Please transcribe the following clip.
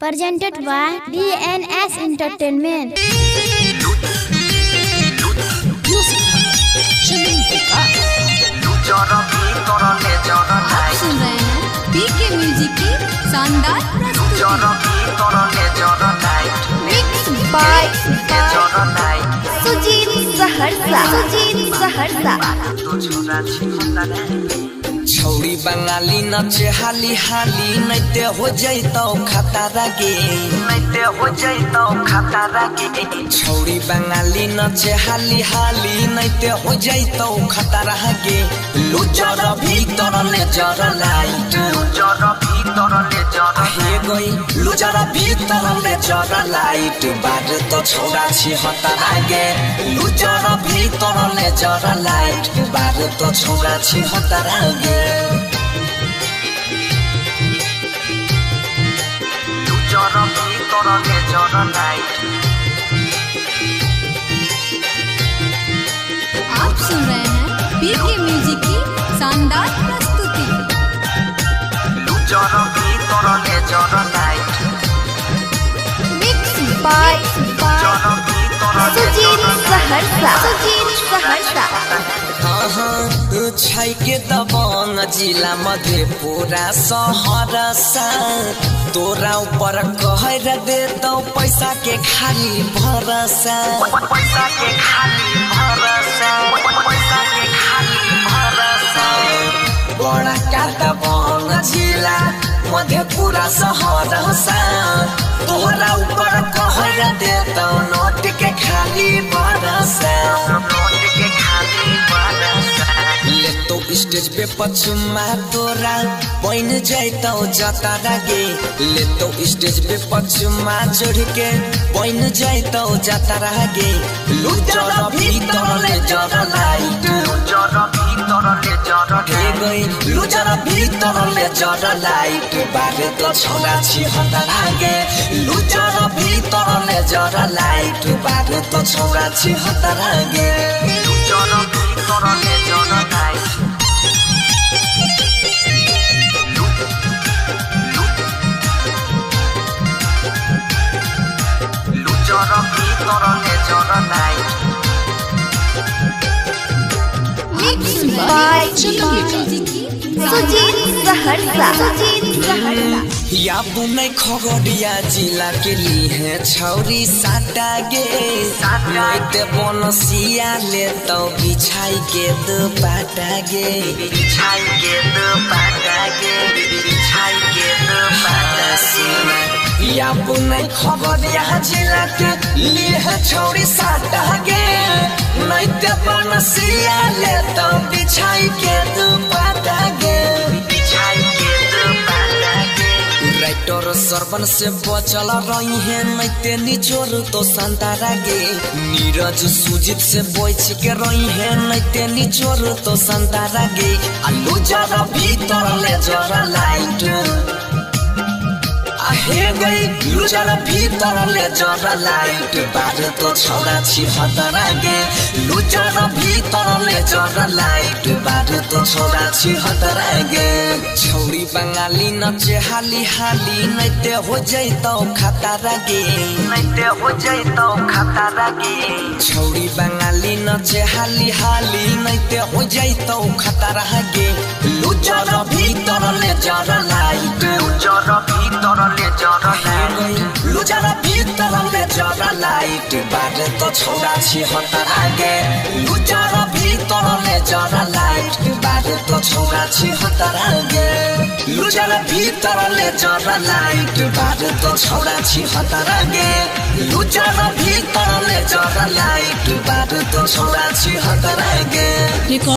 Presented by DNS Entertainment. आप सुन रहे हैं पीके म्यूजिक की शानदार Mixed by Sujit Saharsa. छौरी बंगाली नचे हाली हाली नैते हो जैतौ खतरा गे छौरी बंगाली नचे हाली हाली नैते हो जैतौ खतरा गे लुचर भीतर ले जर लाइट हे गई लुचर भीतर ले जर लाइट बार तो छौरा छी हतरा गे लुचर भीतर ले जर लाइट बार तो छौरा छी हतरा गे आप सुन रहे हैं पीके म्यूजिक की शानदार प्रस्तुति Mixed by Sujit Saharsa. छै के दबंग जिला मधेपुरा सहरसा तोरा ऊपर कहर देतौ पैसा के खाली भरोसा बड़ा का दबंग जिला मधेपुरा सहरसा तोरा ऊपर कहर देतौ नोट के खाली भरोसा ले तो स्टेज पे पछुमा तोरा बन जैतौ जतारा गे ले तो स्टेज पे पछुमा चढ़ के बन जैतौ जतारा गे लुचर भीतर ले जर लाइट हे गई लुचर भीतर ले जर लाइट बारे तो छोरा छी हतरा गे लुचर भीतर ले जर लाइट बारे तो छोरा छी हतरा गे Mixed by म्यूजिक की Sujit Saharsa. या बुनै खगड़िया जिला के लिए छौरी साटा गे नैते बनसिया ले तो बिछाई के दो पाटा गे या बुनै खगड़िया जिला के लिए छौरी साटा गे नैते बनसिया ले तो बिछाई के दो पाटा गे राइटर सरवन से बचल रही है नैते निचोर तो संतारा गे नीरज सुजीत से बच के रही है नैते निचोर तो संतारा गे आलू जरा भीतर ले जरा लाइट हे गई लुचर भीतर ले जर लाइट बार तो छोरा छी हतरा गे लुचर भीतर ले जर लाइट बार तो छोरा छी हतरा गे छौरी बंगाली नचे हाली हाली नैते हो जैतौ खतरा गे छौरी बंगाली नचे हाली हाली नैते हो जैतौ खतरा गे लुचर भीतर ले जर लाइट लुचर भीतर ले जर लाइट बारे तो छोरा छी हतरा गे लुचर भीतर ले जर लाइट बारे तो छोरा छी हतरा गे लुचर भीतर ले जर लाइट बारे तो छोरा छी हतरा गे लुचर भीतर ले जर लाइट बारे तो छोरा छी हतरा गे।